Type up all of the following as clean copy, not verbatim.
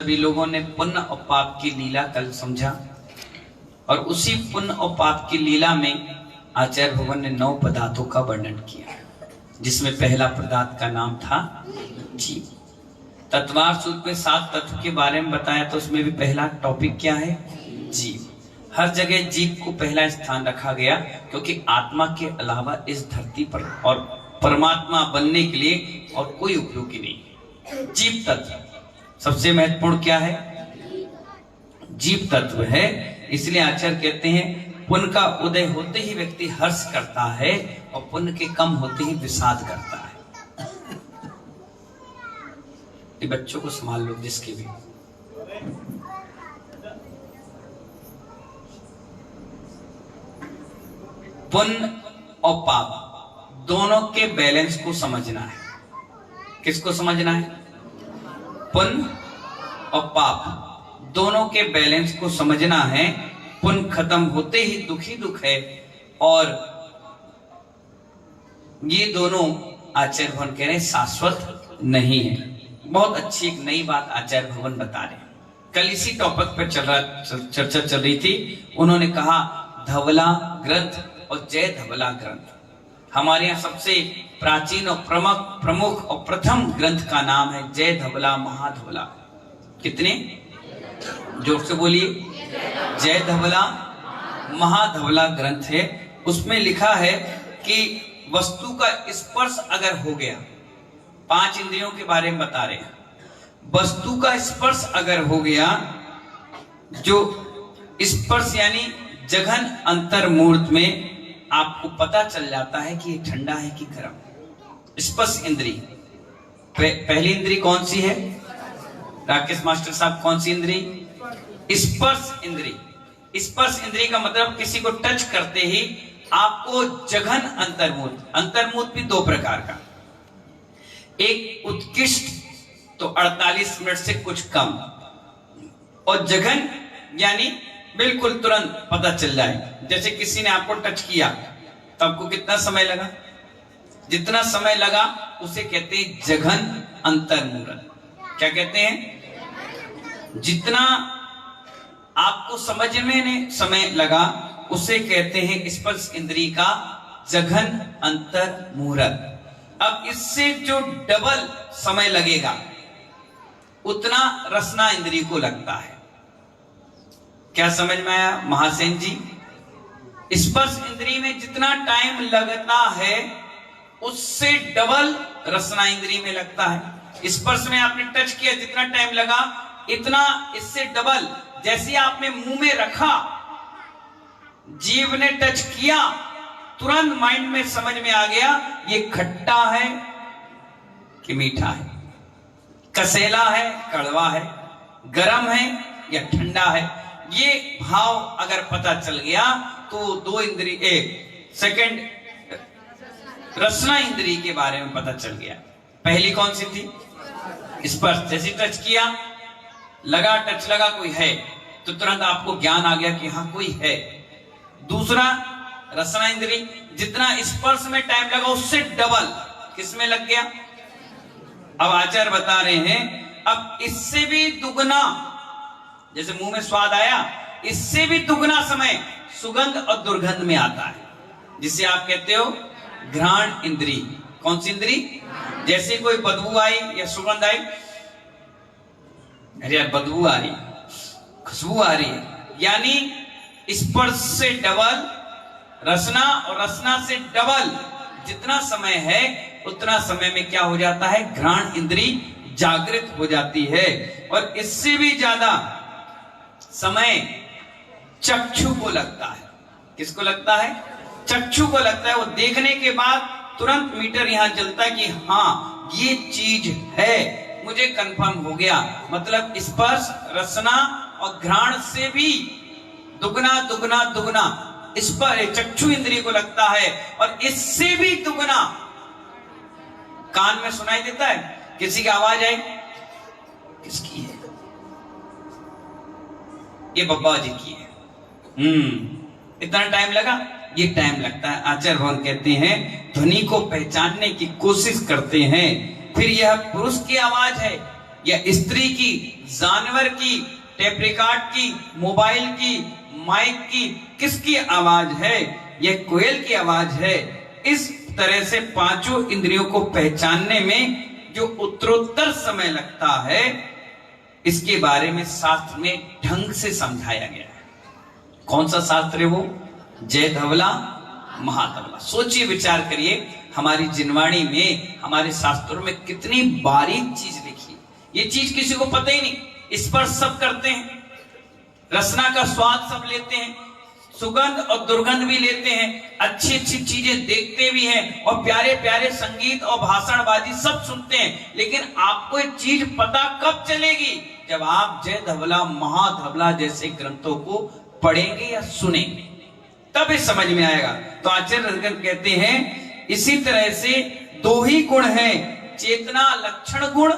सभी लोगों ने पुण्य और पाप की लीला कल समझा और उसी पुण्य और पाप की लीला में आचार्य भगवान ने 9 पदार्थों का वर्णन किया, जिसमें पहला पदार्थ का नाम था जीव। तत्वार सूत्र में 7 तत्व के बारे में बताया, तो उसमें भी पहला टॉपिक क्या है? जीव। हर जगह जीव को पहला स्थान रखा गया, क्योंकि आत्मा के अलावा इस धरती पर और परमात्मा बनने के लिए और कोई उपयोगी नहीं। जीव तत्व सबसे महत्वपूर्ण क्या है? जीव तत्व है। इसलिए आचार्य कहते हैं पुण्य का उदय होते ही व्यक्ति हर्ष करता है और पुण्य के कम होते ही विषाद करता है। ये बच्चों को संभाल लो, जिसके भी। पुण्य और पाप दोनों के बैलेंस को समझना है। किसको समझना है? पुण्य और पाप दोनों के बैलेंस को समझना है। पुण्य खत्म होते ही दुखी दुख है, और ये दोनों आचार्य भगवान कह रहे हैं शाश्वत नहीं है। बहुत अच्छी एक नई बात आचार्य भगवान बता रहे हैं। कल इसी टॉपिक पर चर्चा चल रही थी। उन्होंने कहा धवला ग्रंथ और जय धवला ग्रंथ। हमारे यहाँ सबसे प्राचीन और प्रमुख और प्रथम ग्रंथ का नाम है जय धवला महाधवला। कितने जोर से बोलिए? जय धवला महाधवला ग्रंथ है। उसमें लिखा है कि वस्तु का स्पर्श अगर हो गया, 5 इंद्रियों के बारे में बता रहे हैं। वस्तु का स्पर्श अगर हो गया, जो स्पर्श यानी जघन अंतर्मूर्त में आपको पता चल जाता है कि ये ठंडा है कि गर्म। स्पर्श इंद्री पहली इंद्री कौन सी है? राकेश मास्टर साहब, कौन सी इंद्री? स्पर्श इंद्री। स्पर्श इंद्री का मतलब किसी को टच करते ही आपको जघन अंतर्मूर्त। अंतर्मूर्त भी 2 प्रकार का, एक उत्कृष्ट तो 48 मिनट से कुछ कम, और जघन यानी बिल्कुल तुरंत पता चल जाए। जैसे किसी ने आपको टच किया तो आपको कितना समय लगा? जितना समय लगा उसे कहते हैं जघन अंतर्मूर्त। क्या कहते हैं? जितना आपको समझने में समय लगा उसे कहते हैं स्पर्श इंद्री का जघन अंतर्मूर्त। अब इससे जो डबल समय लगेगा उतना रसना इंद्री को लगता है। क्या समझ में आया महासेन जी? स्पर्श इंद्री में जितना टाइम लगता है उससे डबल रसना इंद्री में लगता है। स्पर्श में आपने टच किया, जितना टाइम लगा इतना इससे डबल। जैसे आपने मुंह में रखा, जीव ने टच किया, तुरंत माइंड में समझ में आ गया ये खट्टा है कि मीठा है, कसेला है, कड़वा है, गरम है या ठंडा है। ये भाव अगर पता चल गया तो 2 इंद्री, एक सेकंड रसना इंद्री के बारे में पता चल गया। पहली कौन सी थी? स्पर्श। जैसे टच किया, लगा, टच लगा, कोई है, तो तुरंत आपको ज्ञान आ गया कि हाँ कोई है। दूसरा रसना इंद्री, जितना स्पर्श में टाइम लगा उससे डबल किसमें लग गया? अब आचार्य बता रहे हैं अब इससे भी दुगना, जैसे मुंह में स्वाद आया, इससे भी दुगना समय सुगंध और दुर्गंध में आता है, जिसे आप कहते हो घ्राण इंद्री। कौन सी इंद्री? जैसे कोई बदबू आई या सुगंध आई, अरे यार बदबू आ रही, खुशबू आ रही है, यानी स्पर्श से डबल रसना, और रसना से डबल जितना समय है उतना समय में क्या हो जाता है? घ्राण इंद्री जागृत हो जाती है। और इससे भी ज्यादा समय चक्षु को लगता है। किसको लगता है? चक्षु को लगता है। वो देखने के बाद तुरंत मीटर यहां जलता है कि हाँ ये चीज है, मुझे कंफर्म हो गया। मतलब स्पर्श, रसना और घ्राण से भी दुगना दुगना दुगना इस पर चक्षु इंद्रिय को लगता है, और इससे भी दुगना कान में सुनाई देता है। किसी की आवाज आई, किसकी है? ये बब्बा जी की है। इतना टाइम लगा? ये टाइम लगता है। आचार्य भगवान कहते हैं ध्वनि को पहचानने की कोशिश करते हैं, फिर यह पुरुष की आवाज है या स्त्री की, जानवर की, टेप रिकॉर्ड की, मोबाइल की, माइक की, किसकी आवाज है? यह कोयल की आवाज है। इस तरह से पांचों इंद्रियों को पहचानने में जो उत्तरोत्तर समय लगता है, इसके बारे में शास्त्र में ढंग से समझाया गया है। कौन सा शास्त्र है वो? जय धवला महाधवला। सोचिए, विचार करिए, हमारी जिनवाणी में, हमारे शास्त्रों में कितनी बारीक चीज लिखी है। ये चीज किसी को पता ही नहीं। स्पर्श सब करते हैं, रसना का स्वाद सब लेते हैं, सुगंध और दुर्गंध भी लेते हैं, अच्छी अच्छी चीजें देखते भी हैं, और प्यारे प्यारे संगीत और भाषणबाजी सब सुनते हैं। लेकिन आपको एक चीज पता कब चलेगी? जब आप जय धवला महाधवला जैसे ग्रंथों को पढ़ेंगे या सुनेंगे, तब ये समझ में आएगा। तो आचार्य रंगन कहते हैं, इसी तरह से दो ही गुण हैं, चेतना लक्षण गुण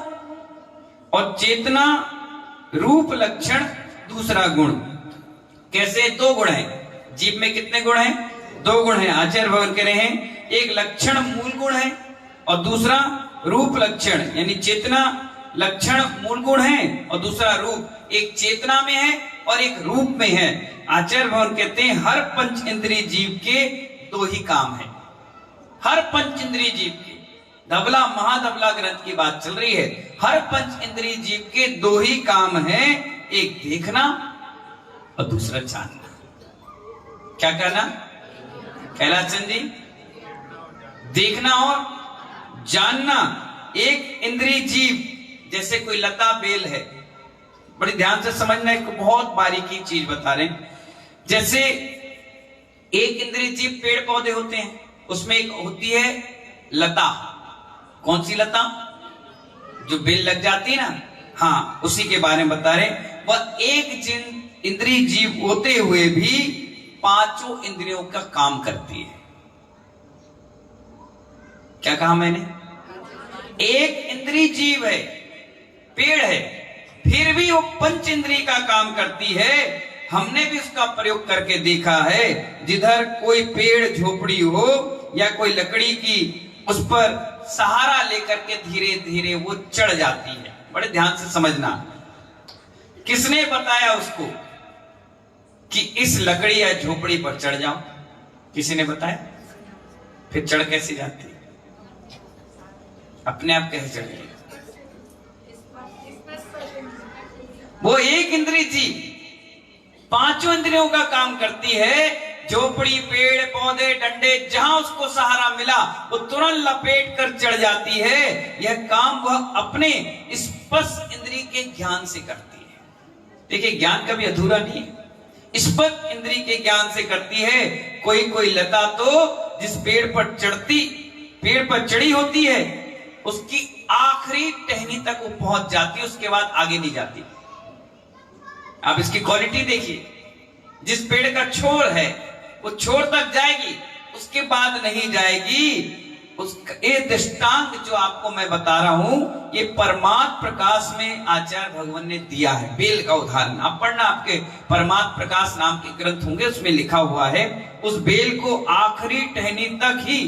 और चेतना रूप लक्षण दूसरा गुण। कैसे? दो गुण हैं। जीव में कितने गुण हैं? दो गुण हैं। आचार्य भगवान कह रहे हैं, एक लक्षण मूल गुण है और दूसरा रूप लक्षण, यानी चेतना लक्षण मूल गुण है और दूसरा रूप। एक चेतना में है और एक रूप में है। आचार्य भगवान कहते हैं, हर पंच इंद्रिय जीव के दो ही काम है। हर पंच इंद्रिय जीव के, धवला महाधवला ग्रंथ की बात चल रही है, हर पंच इंद्रिय जीव के दो ही काम है, एक देखना और दूसरा जानना। क्या कहना कैलाश चंद जी? देखना और जानना। एक इंद्रिय जीव, जैसे कोई लता बेल है, बड़ी ध्यान से समझना, एक बहुत बारीकी चीज बता रहे हैं। जैसे एक इंद्रिय जीव पेड़ पौधे होते हैं, उसमें एक होती है लता। कौन सी लता? जो बेल लग जाती है ना, हाँ, उसी के बारे में बता रहे। वह एक इंद्रिय जीव होते हुए भी पांचों इंद्रियों का काम करती है। क्या कहा मैंने? एक इंद्रिय जीव है, पेड़ है, फिर भी वो पंच इंद्रिय का काम करती है। हमने भी उसका प्रयोग करके देखा है। जिधर कोई पेड़ झोपड़ी हो या कोई लकड़ी की, उस पर सहारा लेकर के धीरे धीरे वो चढ़ जाती है। बड़े ध्यान से समझना। किसने बताया उसको कि इस लकड़ी या झोपड़ी पर चढ़ जाओ? किसी ने बताया? फिर चढ़ कैसे जाती? अपने आप कैसे चढ़ गई? वो एक इंद्रिय जीव पांचों इंद्रियों का काम करती है। झोपड़ी, पेड़ पौधे, डंडे, जहां उसको सहारा मिला वो तुरंत लपेट कर चढ़ जाती है। यह काम वह अपने स्पर्श इंद्रिय के ज्ञान से करती है। देखिए, ज्ञान कभी अधूरा नहीं है। स्पर्श इंद्रिय के ज्ञान से करती है। कोई लता तो जिस पेड़ पर चढ़ी होती है, उसकी आखिरी टहनी तक वो पहुंच जाती है, उसके बाद आगे नहीं जाती। आप इसकी क्वालिटी देखिए। जिस पेड़ का छोर है वो छोर तक जाएगी, उसके बाद नहीं जाएगी। ये दृष्टांत जो आपको मैं बता रहा हूं, ये परमात्म प्रकाश में आचार्य भगवान ने दिया है। बेल का उदाहरण आप पढ़ना, आपके परमात्म प्रकाश नाम के ग्रंथ होंगे, उसमें लिखा हुआ है। उस बेल को आखिरी टहनी तक ही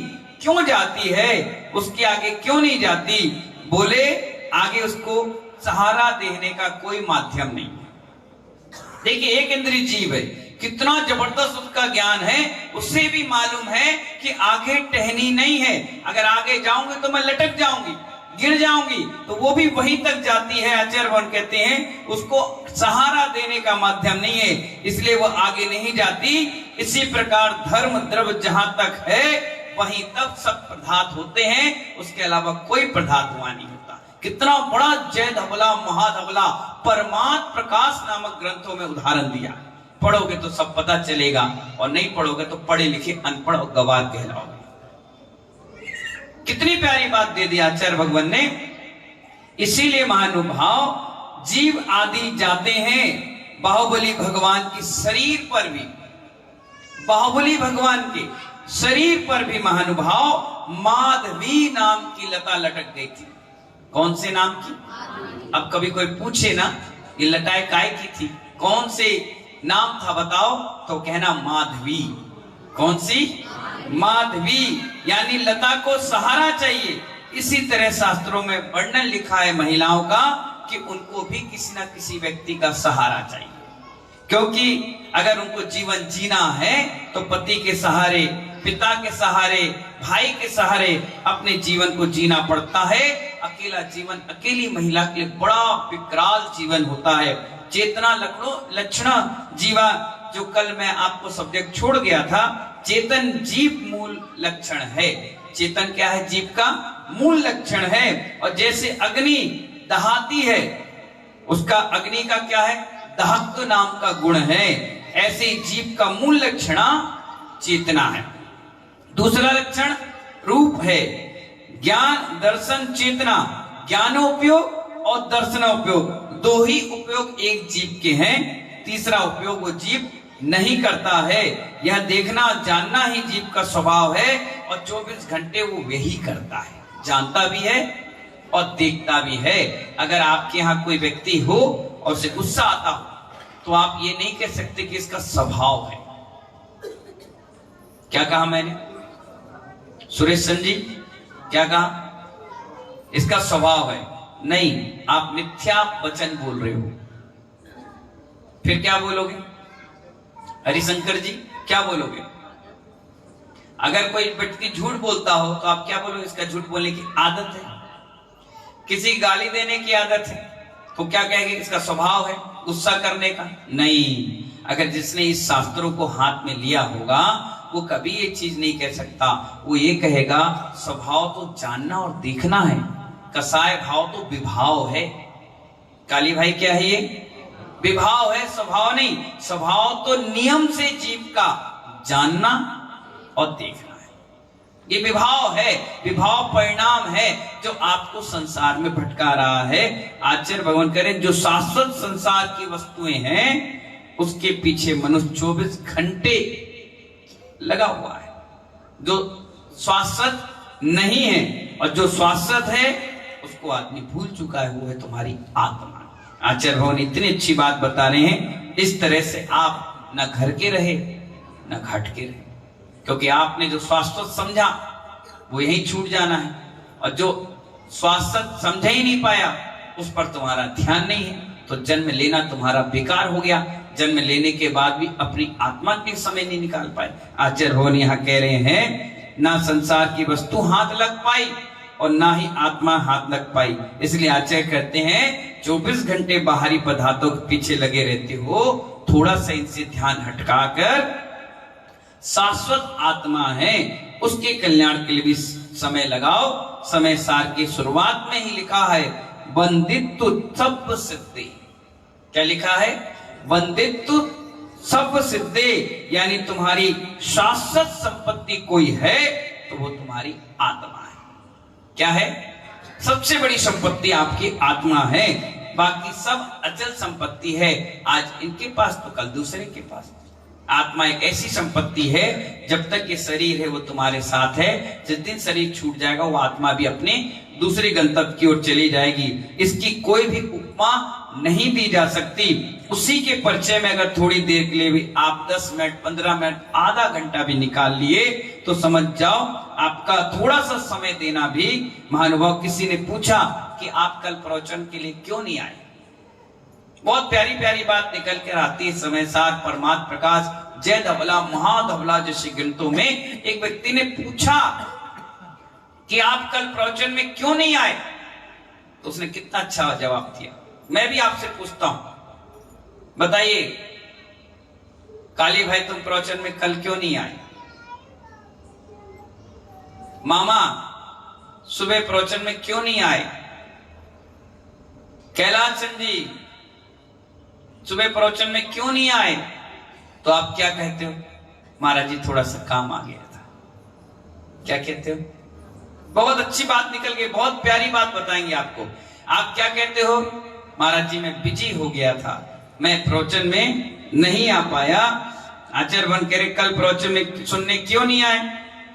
क्यों जाती है, उसके आगे क्यों नहीं जाती? बोले, आगे उसको सहारा देने का कोई माध्यम नहीं। देखिए, एक इंद्रिय जीव है, कितना जबरदस्त उसका ज्ञान है। उससे भी मालूम है कि आगे टहनी नहीं है, अगर आगे जाऊंगी तो मैं लटक जाऊंगी, गिर जाऊंगी, तो वो भी वहीं तक जाती है। आचार्य भगवान कहते हैं उसको सहारा देने का माध्यम नहीं है, इसलिए वो आगे नहीं जाती। इसी प्रकार धर्म द्रव्य जहां तक है वहीं तक सब पदार्थ होते हैं, उसके अलावा कोई पदार्थ वहां नहीं होता। कितना बड़ा जय धवला महाधवला परमात्म प्रकाश नामक ग्रंथों में उदाहरण दिया। पढ़ोगे तो सब पता चलेगा, और नहीं पढ़ोगे तो पढ़े लिखे अनपढ़ और गवार कहलाओगे। कितनी प्यारी बात दे दी आचार्य भगवान ने। इसीलिए महानुभाव, जीव आदि जाते हैं बाहुबली भगवान की शरीर पर भी, बाहुबली भगवान के शरीर पर भी महानुभाव माधवी नाम की लता लटक गई थी। कौन से नाम की? अब कभी कोई पूछे ना, ये लटाए काय की थी, कौन से नाम था बताओ, तो कहना माधवी। कौन सी? माधवी, यानी लता को सहारा चाहिए। इसी तरह शास्त्रों में वर्णन लिखा है महिलाओं का कि उनको भी किसी ना किसी व्यक्ति का सहारा चाहिए, क्योंकि अगर उनको जीवन जीना है तो पति के सहारे, पिता के सहारे, भाई के सहारे अपने जीवन को जीना पड़ता है। अकेला जीवन अकेली महिला के लिए बड़ा विकराल जीवन होता है। चेतना लक्षण जीवा, जो कल मैं आपको सब्जेक्ट छोड़ गया था, चेतन जीव मूल लक्षण है। चेतन क्या है? जीव का मूल लक्षण है। और जैसे अग्नि दहाती है, उसका अग्नि का क्या है? दहक नाम का गुण है। ऐसे जीव का मूल लक्षण चेतना है। दूसरा लक्षण रूप है। ज्ञान दर्शन चेतना, ज्ञानोपयोग और दर्शनोपयोग, दो ही उपयोग एक जीव के हैं। तीसरा उपयोग वो जीव नहीं करता है। यह देखना जानना ही जीव का स्वभाव है और 24 घंटे वो वही करता है, जानता भी है और देखता भी है। अगर आपके यहाँ कोई व्यक्ति हो और उसे गुस्सा आता हो तो आप ये नहीं कह सकते कि इसका स्वभाव है। क्या कहा मैंने? सुरेश सन जी क्या कहा? इसका स्वभाव है। नहीं, आप मिथ्या वचन बोल रहे हो। फिर क्या बोलोगे? हरिशंकर जी क्या बोलोगे? अगर कोई व्यक्ति झूठ बोलता हो तो आप क्या बोलोगे? इसका झूठ बोलने की आदत है। किसी गाली देने की आदत है तो क्या कहेंगे? इसका स्वभाव है गुस्सा करने का। नहीं, अगर जिसने इस शास्त्रों को हाथ में लिया होगा वो कभी ये चीज नहीं कह सकता। वो ये कहेगा स्वभाव तो जानना और देखना है, कसाय भाव तो विभाव है। काली भाई क्या है? ये विभाव है, स्वभाव नहीं। स्वभाव तो नियम से जीव का जानना और देखना है। ये विभाव है, विभाव परिणाम है जो आपको संसार में भटका रहा है। आचार्य भगवान करें, जो शाश्वत संसार की वस्तुएं हैं उसके पीछे मनुष्य 24 घंटे लगा हुआ है। जो शाश्वत नहीं है और जो शाश्वत है उसको आदमी भूल चुका है, वो है तुम्हारी आत्मा। आचार्य भगवान इतनी अच्छी बात बता रहे हैं, इस तरह से आप न घर के रहे न घाट के रहे, क्योंकि आपने जो शाश्वत समझा वो यही छूट जाना है, और जो शाश्वत समझ ही नहीं पाया उस पर तुम्हारा ध्यान नहीं है, तो जन्म लेना तुम्हारा बेकार हो गया। जन्म लेने के बाद भी अपनी आत्मा के समय नहीं निकाल पाए। आचार्य भगवान यहाँ कह रहे हैं, ना संसार की वस्तु हाथ लग पाई और ना ही आत्मा हाथ लग पाई। इसलिए आचार्य कहते हैं 24 घंटे बाहरी पदार्थों के पीछे लगे रहते हो, थोड़ा सा इनसे ध्यान हटकाकर शाश्वत आत्मा है उसके कल्याण के लिए भी समय लगाओ। समय सार की शुरुआत में ही लिखा है, वंदित्व सब सिद्धि। क्या लिखा है? वंदित्व सब सिद्धि, यानी तुम्हारी शाश्वत संपत्ति कोई है तो वो तुम्हारी आत्मा है। क्या है? सबसे बड़ी संपत्ति आपकी आत्मा है, बाकी सब अचल संपत्ति है। आज इनके पास तो कल दूसरे के पास। आत्मा एक ऐसी संपत्ति है, जब तक ये शरीर है वो तुम्हारे साथ है, जिस दिन शरीर छूट जाएगा वो आत्मा भी अपने दूसरे गंतव्य की ओर चली जाएगी। इसकी कोई भी उपमा नहीं दी जा सकती। उसी के परिचय में अगर थोड़ी देर के लिए भी आप 10 मिनट, 15 मिनट, आधा घंटा भी निकाल लिए तो समझ जाओ आपका थोड़ा सा समय देना भी महानुभाव। किसी ने पूछा कि आप कल प्रवचन के लिए क्यों नहीं आए? बहुत प्यारी प्यारी बात निकल कर आती है। समय सार परमात्म प्रकाश जय धवला महाधवला जैसे ग्रंथों में एक व्यक्ति ने पूछा कि आप कल प्रवचन में क्यों नहीं आए, तो उसने कितना अच्छा जवाब दिया। मैं भी आपसे पूछता हूं, बताइए काली भाई तुम प्रवचन में कल क्यों नहीं आए? मामा सुबह प्रवचन में क्यों नहीं आए? कैलाश चंद जी सुबह प्रवचन में क्यों नहीं आए? तो आप क्या कहते हो? महाराज जी थोड़ा सा काम आ गया था। क्या कहते हो? बहुत अच्छी बात निकल गई, बहुत प्यारी बात बताएंगे आपको। आप क्या कहते हो? महाराज जी मैं बिजी हो गया था, मैं प्रवचन में नहीं आ पाया। आचार्य बन कह रहे कल प्रवचन में सुनने क्यों नहीं आए?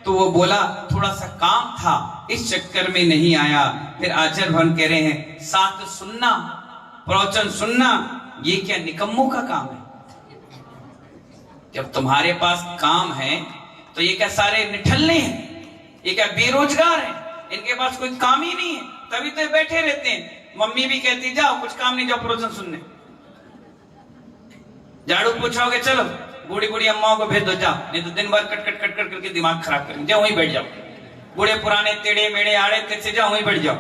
तो वो बोला थोड़ा सा काम था, इस चक्कर में नहीं आया। फिर आचार्य भवन कह रहे हैं साथ सुनना, प्रवचन सुनना, ये क्या निकम्मों का काम है? जब तुम्हारे पास काम है तो ये क्या सारे निठल्ले हैं? ये क्या बेरोजगार हैं? इनके पास कोई काम ही नहीं है, तभी तो बैठे रहते हैं। मम्मी भी कहती जाओ कुछ काम नहीं, जाओ प्रवचन सुनने। झाड़ू पूछोगे चलो, बूढ़ी बूढ़ी अम्माओं को भेज दो जाओ, नहीं तो दिन भर कट कट कट कट करके दिमाग खराब करेंगे, जाओ वहीं बैठ जाओ। बूढ़े पुराने टेढ़े मेढ़े आड़े तेरे जाओ वहीं बैठ जाओ।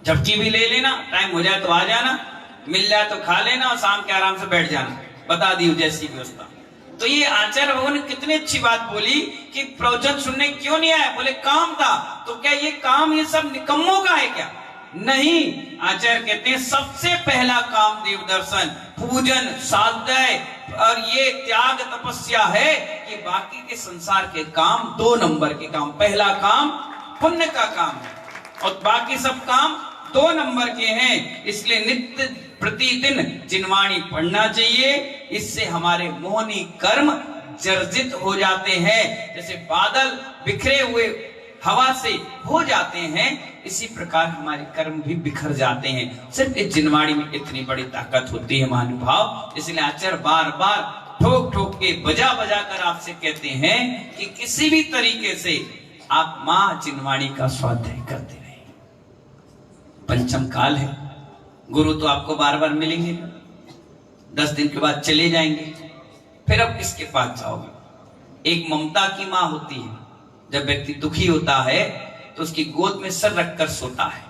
झपकी भी ले लेना, टाइम हो जाए तो आ जाना, मिल जाए तो खा लेना और शाम के आराम से बैठ जाना, बता दी जैसी व्यवस्था। तो ये आचार्य भगवान ने कितनी अच्छी बात बोली कि प्रवचन सुनने क्यों नहीं आया, बोले काम था। तो क्या ये काम ये सब निकम्मों का है क्या? नहीं, आचार्य कहते हैं सबसे पहला काम देव दर्शन, पूजन, स्वाध्याय और ये त्याग तपस्या है। कि बाकी के संसार के काम 2 नंबर के काम, पहला काम पुण्य का काम है और बाकी सब काम 2 नंबर के हैं। इसलिए नित्य प्रतिदिन जिनवाणी पढ़ना चाहिए, इससे हमारे मोहनी कर्म जर्जित हो जाते हैं। जैसे बादल बिखरे हुए हवा से हो जाते हैं, इसी प्रकार हमारे कर्म भी बिखर जाते हैं। सिर्फ इस जिनवाणी में इतनी बड़ी ताकत होती है महानुभाव। इसलिए आचार्य बार बार ठोक ठोक के बजा बजा कर आपसे कहते हैं कि किसी भी तरीके से आप मां जिनवाणी का स्वाध्याय करते रहे। पंचम काल है, गुरु तो आपको बार बार मिलेंगे, 10 दिन के बाद चले जाएंगे, फिर अब किसके पास जाओगे? एक ममता की मां होती है, जब व्यक्ति दुखी होता है तो उसकी गोद में सर रखकर सोता है,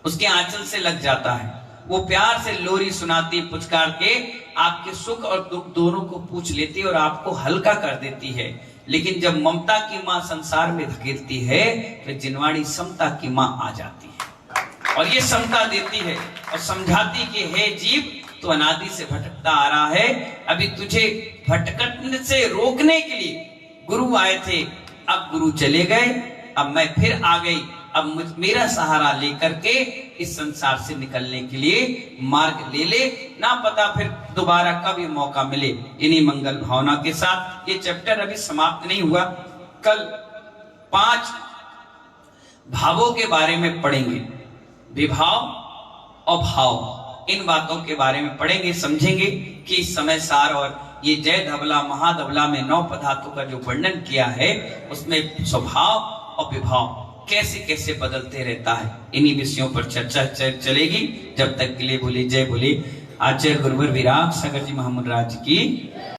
उसके आंचल से लग जाता है, वो प्यार से लोरी सुनाती, पुचकार के आपके सुख और दुख दोनों को पूछ लेती है और आपको हल्का कर देती है। लेकिन जब ममता की मां संसार में धकेलती है तो जिनवाणी समता की मां आ जाती है और ये समता देती है और समझाती कि हे जीव, तो अनादि से भटकता आ रहा है, अभी तुझे भटकने से रोकने के लिए गुरु आए थे, अब गुरु चले गए, अब मैं फिर आ गई, अब मेरा सहारा लेकर के इस संसार से निकलने के लिए मार्ग ले ले, ना पता फिर दोबारा कब ये मौका मिले। इन्हीं मंगल भावना के साथ ये चैप्टर अभी समाप्त नहीं हुआ, कल 5 भावों के बारे में पढ़ेंगे, विभाव और भाव, इन बातों के बारे में पढ़ेंगे, समझेंगे कि समय सार और ये जय धवला महाधवला में 9 पदार्थों का जो वर्णन किया है उसमें स्वभाव और विभाव कैसे कैसे बदलते रहता है। इन्हीं विषयों पर चर्चा चलेगी। जब तक के लिए बोले जय बोले आचार्य गुरुवर विराग सागर जी महामुनि राज की।